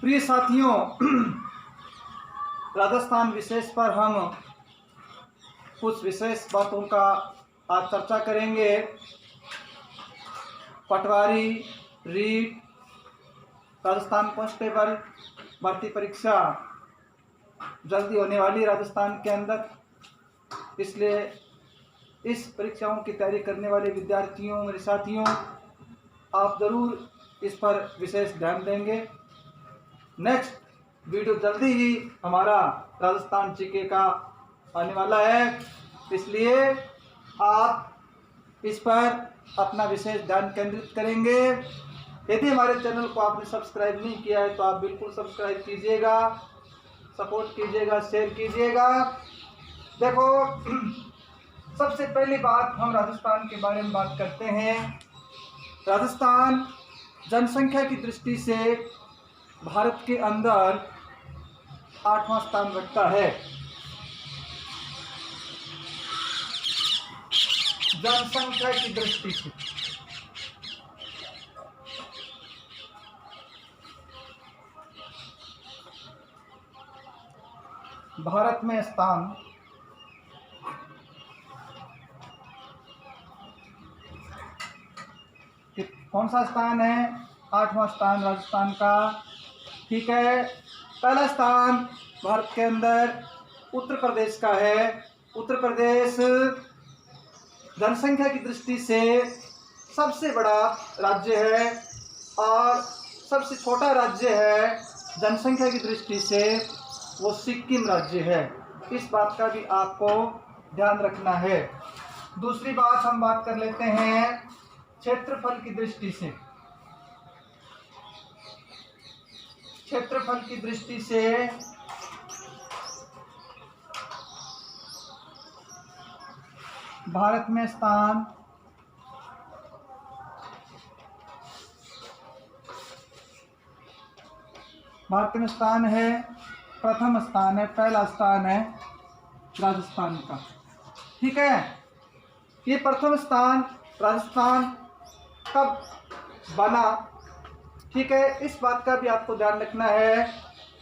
प्रिय साथियों, राजस्थान विशेष पर हम कुछ विशेष बातों का आज चर्चा करेंगे। पटवारी, रीट, राजस्थान कांस्टेबल भर्ती परीक्षा जल्दी होने वाली राजस्थान के अंदर, इसलिए इस परीक्षाओं की तैयारी करने वाले विद्यार्थियों, मेरे साथियों, आप ज़रूर इस पर विशेष ध्यान देंगे। नेक्स्ट वीडियो जल्दी ही हमारा राजस्थान जीके का आने वाला है, इसलिए आप इस पर अपना विशेष ध्यान केंद्रित करेंगे। यदि हमारे चैनल को आपने सब्सक्राइब नहीं किया है तो आप बिल्कुल सब्सक्राइब कीजिएगा, सपोर्ट कीजिएगा, शेयर कीजिएगा। देखो, सबसे पहली बात हम राजस्थान के बारे में बात करते हैं। राजस्थान जनसंख्या की दृष्टि से भारत के अंदर 8वां स्थान रखता है। जनसंख्या की दृष्टि से भारत में स्थान कौन सा स्थान है? 8वां स्थान राजस्थान का। ठीक है, पहला स्थान भारत के अंदर उत्तर प्रदेश का है। उत्तर प्रदेश जनसंख्या की दृष्टि से सबसे बड़ा राज्य है और सबसे छोटा राज्य है जनसंख्या की दृष्टि से, वो सिक्किम राज्य है। इस बात का भी आपको ध्यान रखना है। दूसरी बात हम बात कर लेते हैं क्षेत्रफल की दृष्टि से। क्षेत्रफल की दृष्टि से भारत में स्थान है, प्रथम स्थान है, पहला स्थान है राजस्थान का। ठीक है, ये प्रथम स्थान राजस्थान कब बना? ठीक है, इस बात का भी आपको ध्यान रखना है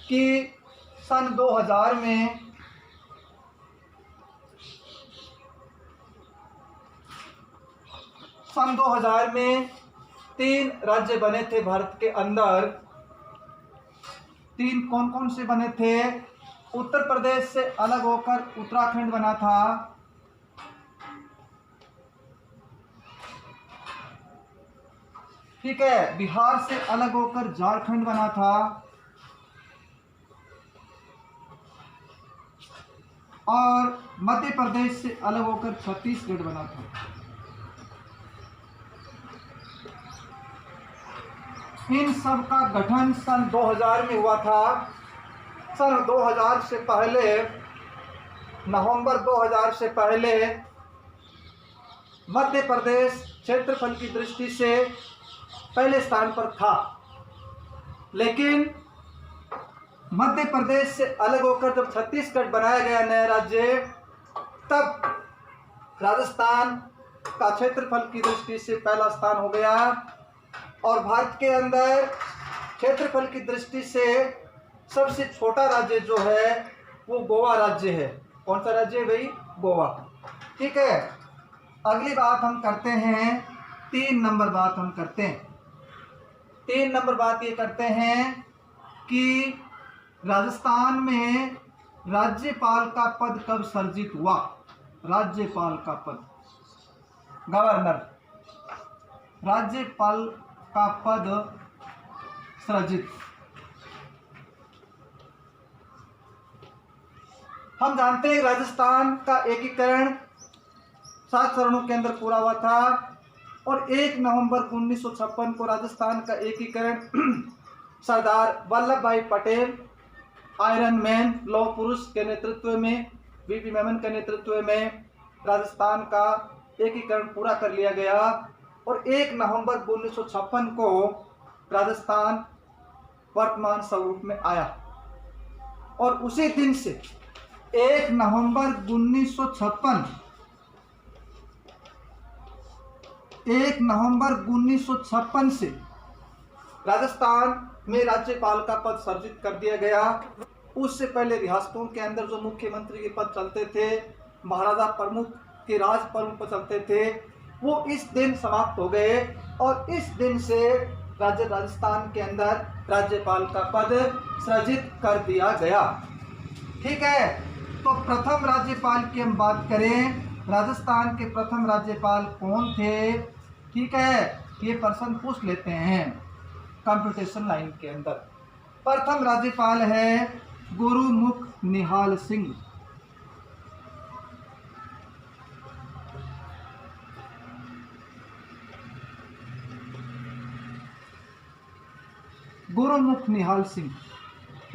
कि सन 2000 में 3 राज्य बने थे भारत के अंदर। 3 कौन कौन से बने थे? उत्तर प्रदेश से अलग होकर उत्तराखंड बना था। ठीक है, बिहार से अलग होकर झारखंड बना था और मध्य प्रदेश से अलग होकर छत्तीसगढ़ बना था। इन सब का गठन सन 2000 में हुआ था। सन 2000 से पहले, नवंबर 2000 से पहले, मध्य प्रदेश क्षेत्रफल की दृष्टि से पहले स्थान पर था, लेकिन मध्य प्रदेश से अलग होकर जब छत्तीसगढ़ बनाया गया नया राज्य, तब राजस्थान का क्षेत्रफल की दृष्टि से पहला स्थान हो गया। और भारत के अंदर क्षेत्रफल की दृष्टि से सबसे छोटा राज्य जो है वो गोवा राज्य है। कौन सा राज्य है भाई? गोवा। ठीक है, अगली बात हम करते हैं, 3 नंबर बात हम करते हैं। 3 नंबर बात ये करते हैं कि राजस्थान में राज्यपाल का पद कब सृजित हुआ? राज्यपाल का पद, गवर्नर, राज्यपाल का पद सृजित। हम जानते हैं राजस्थान का एकीकरण 7 चरणों के अंदर पूरा हुआ था और 1 नवंबर 1956 को राजस्थान का एकीकरण सरदार वल्लभ भाई पटेल, आयरन मैन, लौह पुरुष के नेतृत्व में, वीपी मेमन के नेतृत्व में राजस्थान का एकीकरण पूरा कर लिया गया और 1 नवंबर 1956 को राजस्थान वर्तमान स्वरूप में आया। और उसी दिन से 1 नवंबर 1956 से राजस्थान में राज्यपाल का पद सर्जित कर दिया गया। उससे पहले रियासतों के अंदर जो मुख्यमंत्री के पद चलते थे, महाराजा प्रमुख के राज प्रमुख पद चलते थे, वो इस दिन समाप्त हो गए और इस दिन से राज्य राजस्थान के अंदर राज्यपाल का पद सृजित कर दिया गया। ठीक है, तो प्रथम राज्यपाल की हम बात करें, राजस्थान के प्रथम राज्यपाल कौन थे? ठीक है, ये प्रश्न पूछ लेते हैं कंप्यूटेशन लाइन के अंदर। प्रथम राज्यपाल है गुरुमुख निहाल सिंह। गुरुमुख निहाल सिंह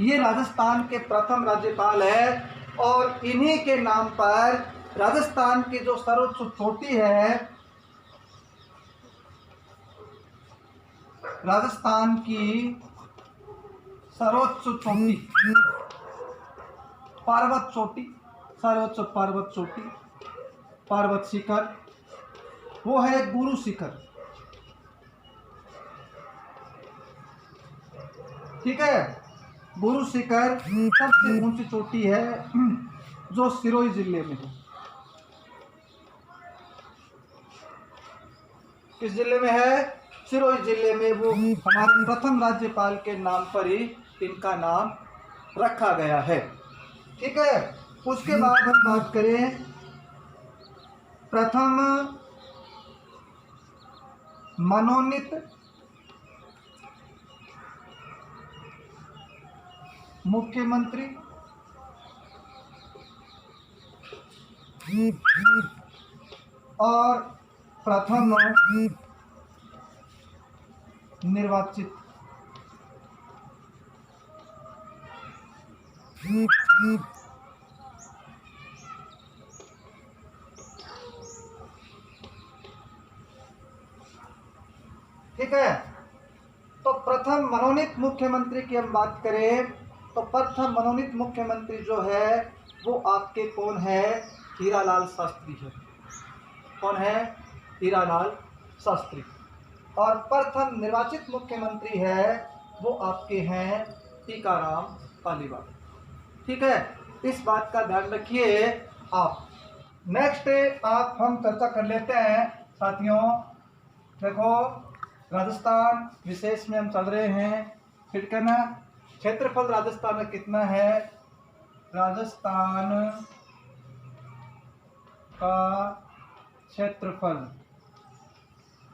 ये राजस्थान के प्रथम राज्यपाल है और इन्हीं के नाम पर राजस्थान की जो सर्वोच्च चोटी है, राजस्थान की सर्वोच्च चोटी, पर्वत चोटी, सर्वोच्च पर्वत चोटी, पर्वत शिखर, वो है गुरु शिखर। ठीक है, गुरु शिखर सबसे ऊंची चोटी है जो सिरोही जिले में है। किस जिले में है? सिरोही जिले में। वो हमारे प्रथम राज्यपाल के नाम पर ही इनका नाम रखा गया है। ठीक है, उसके बाद हम बात करें प्रथम मनोनीत मुख्यमंत्री और प्रथम निर्वाचित ठीक है, तो प्रथम मनोनीत मुख्यमंत्री की हम बात करें तो प्रथम मनोनीत मुख्यमंत्री जो है वो आपके कौन है? हीरालाल शास्त्री है। कौन है? हीरालाल शास्त्री। और प्रथम निर्वाचित मुख्यमंत्री है वो आपके हैं टीकाराम पालीवाल। ठीक है, इस बात का ध्यान रखिए आप। नेक्स्ट आप हम चर्चा कर लेते हैं साथियों। देखो, राजस्थान विशेष में हम चल रहे हैं। ठीक है ना, क्षेत्रफल राजस्थान में कितना है? राजस्थान का क्षेत्रफल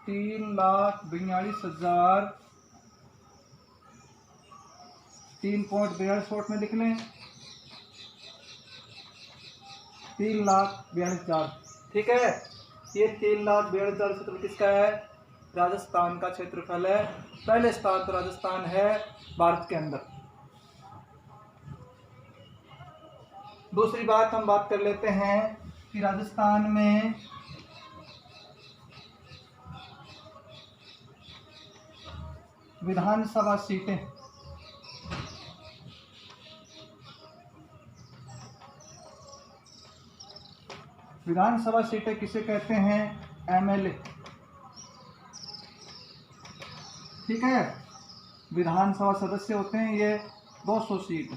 3,42,000 3.42 में लिख लें 3,42,000। ठीक है, ये 3,42,000 क्षेत्रफल किसका है? राजस्थान का क्षेत्रफल है। पहले स्थान तो राजस्थान है भारत के अंदर। दूसरी बात हम बात कर लेते हैं कि राजस्थान में विधानसभा सीटें किसे कहते हैं? एमएलए। ठीक है, विधानसभा सदस्य होते हैं ये 200 सीट।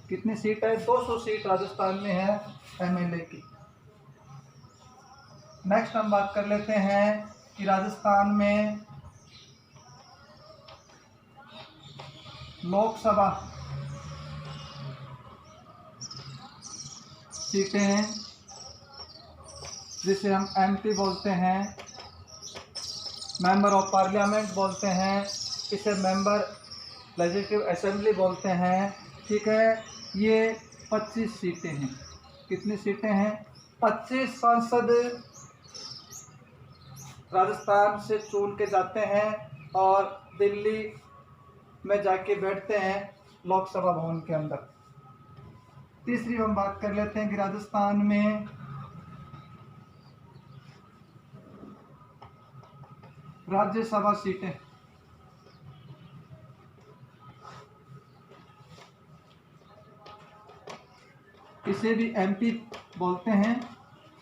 कितनी सीट है? 200 सीट राजस्थान में है एमएलए की। नेक्स्ट हम बात कर लेते हैं कि राजस्थान में लोकसभा सीटें जिसे हम एमपी बोलते हैं, मेंबर ऑफ पार्लियामेंट बोलते हैं, इसे मेंबर लेजिस्लेटिव असेंबली बोलते हैं। ठीक है, ये 25 सीटें हैं। कितनी सीटें हैं? 25 सांसद राजस्थान से चुन के जाते हैं और दिल्ली में जाके बैठते हैं लोकसभा भवन के अंदर। तीसरी हम बात कर लेते हैं कि राजस्थान में राज्यसभा सीटें इसे भी एमपी बोलते हैं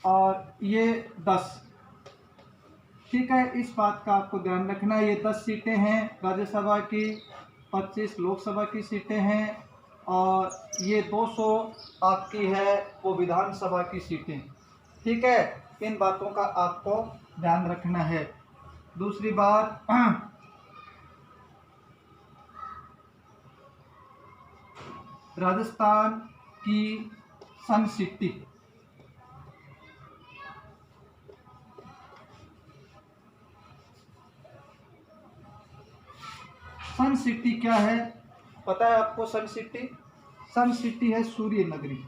और ये 10। ठीक है, इस बात का आपको ध्यान रखना, ये 10 सीटें हैं राज्यसभा की 25 लोकसभा की सीटें हैं और ये 200 आपकी है वो विधानसभा की सीटें। ठीक है, इन बातों का आपको ध्यान रखना है। दूसरी बात, राजस्थान की सन सिटी, सन सिटी क्या है पता है आपको? सन सिटी, सन सिटी है सूर्य नगरी।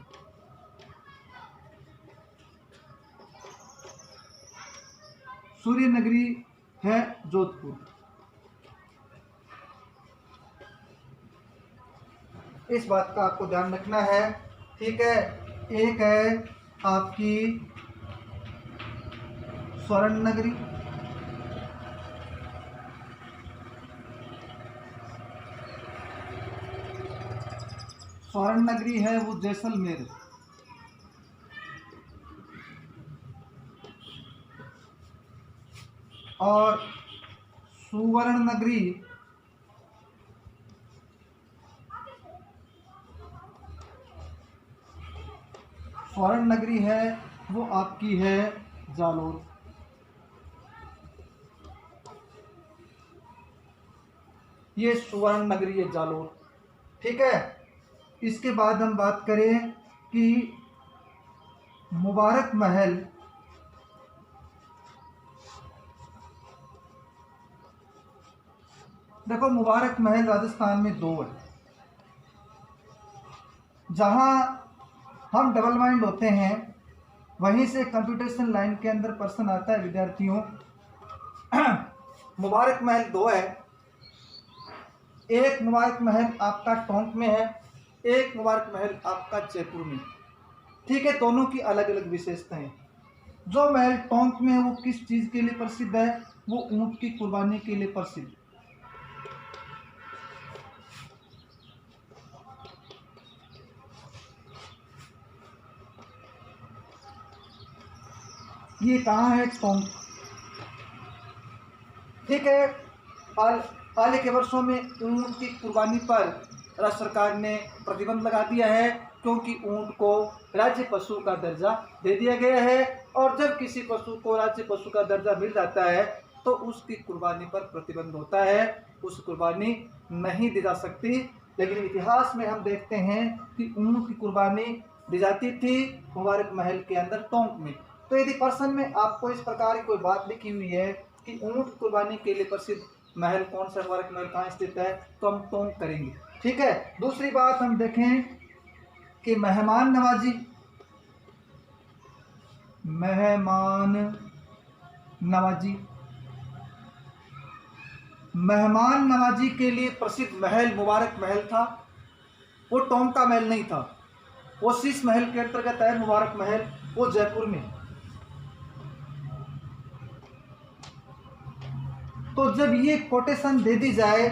सूर्य नगरी है जोधपुर। इस बात का आपको ध्यान रखना है। ठीक है, एक है आपकी स्वर्ण नगरी, स्वर्ण नगरी है वो जैसलमेर। और सुवर्ण नगरी स्वर्ण नगरी है वो आपकी है जालोर। ये सुवर्ण नगरी है जालोर। ठीक है, इसके बाद हम बात करें कि मुबारक महल, देखो मुबारक महल राजस्थान में 2 है। जहां हम डबल माइंड होते हैं वहीं से कंप्यूटेशन लाइन के अंदर पर्सन आता है विद्यार्थियों। मुबारक महल 2 है। एक मुबारक महल आपका टोंक में है, एक मुबारक महल आपका जयपुर में। ठीक है, दोनों की अलग अलग विशेषताएं। जो महल टोंक में है वो किस चीज के लिए प्रसिद्ध है? वो ऊंट की कुर्बानी के लिए प्रसिद्ध। ये कहाँ है? टोंक। ठीक है, हाल के वर्षों में ऊंट की कुर्बानी पर राज्य सरकार ने प्रतिबंध लगा दिया है, क्योंकि ऊंट को राज्य पशु का दर्जा दे दिया गया है। और जब किसी पशु को राज्य पशु का दर्जा मिल जाता है तो उसकी कुर्बानी पर प्रतिबंध होता है, उस कुर्बानी नहीं दी जा सकती। लेकिन इतिहास में हम देखते हैं कि ऊंट की कुर्बानी दी जाती थी मुबारक महल के अंदर टोंक में। तो यदि प्रश्न में आपको इस प्रकार की कोई बात लिखी हुई है कि ऊंट कुर्बानी के लिए प्रसिद्ध महल कौन सा, मुबारक महल कहाँ स्थित है, तो हम टोंक करेंगे। ठीक है, दूसरी बात हम देखें कि मेहमान नवाजी, मेहमान नवाजी, मेहमान नवाजी के लिए प्रसिद्ध महल मुबारक महल था। वो टोंक का महल नहीं था, वो शीश महल के अंतर्गत है मुबारक महल, वो जयपुर में। तो जब ये कोटेशन दे दी जाए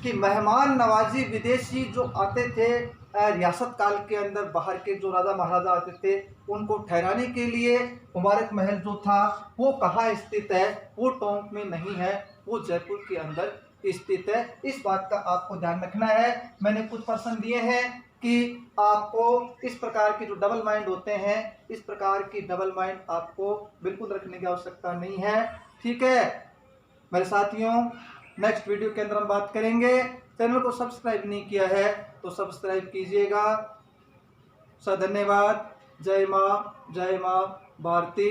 कि मेहमान नवाजी, विदेशी जो आते थे रियासत काल के अंदर, बाहर के जो राजा महाराजा आते थे उनको ठहराने के लिए, मुबारक महल जो था वो कहाँ स्थित है? वो टोंक में नहीं है, वो जयपुर के अंदर स्थित है। इस बात का आपको ध्यान रखना है। मैंने कुछ प्रश्न दिए हैं कि आपको इस प्रकार के जो डबल माइंड होते हैं, इस प्रकार की डबल माइंड आपको बिल्कुल रखने की आवश्यकता नहीं है। ठीक है मेरे साथियों, नेक्स्ट वीडियो के अंदर हम बात करेंगे। चैनल को सब्सक्राइब नहीं किया है तो सब्सक्राइब कीजिएगा। धन्यवाद। जय माँ भारती।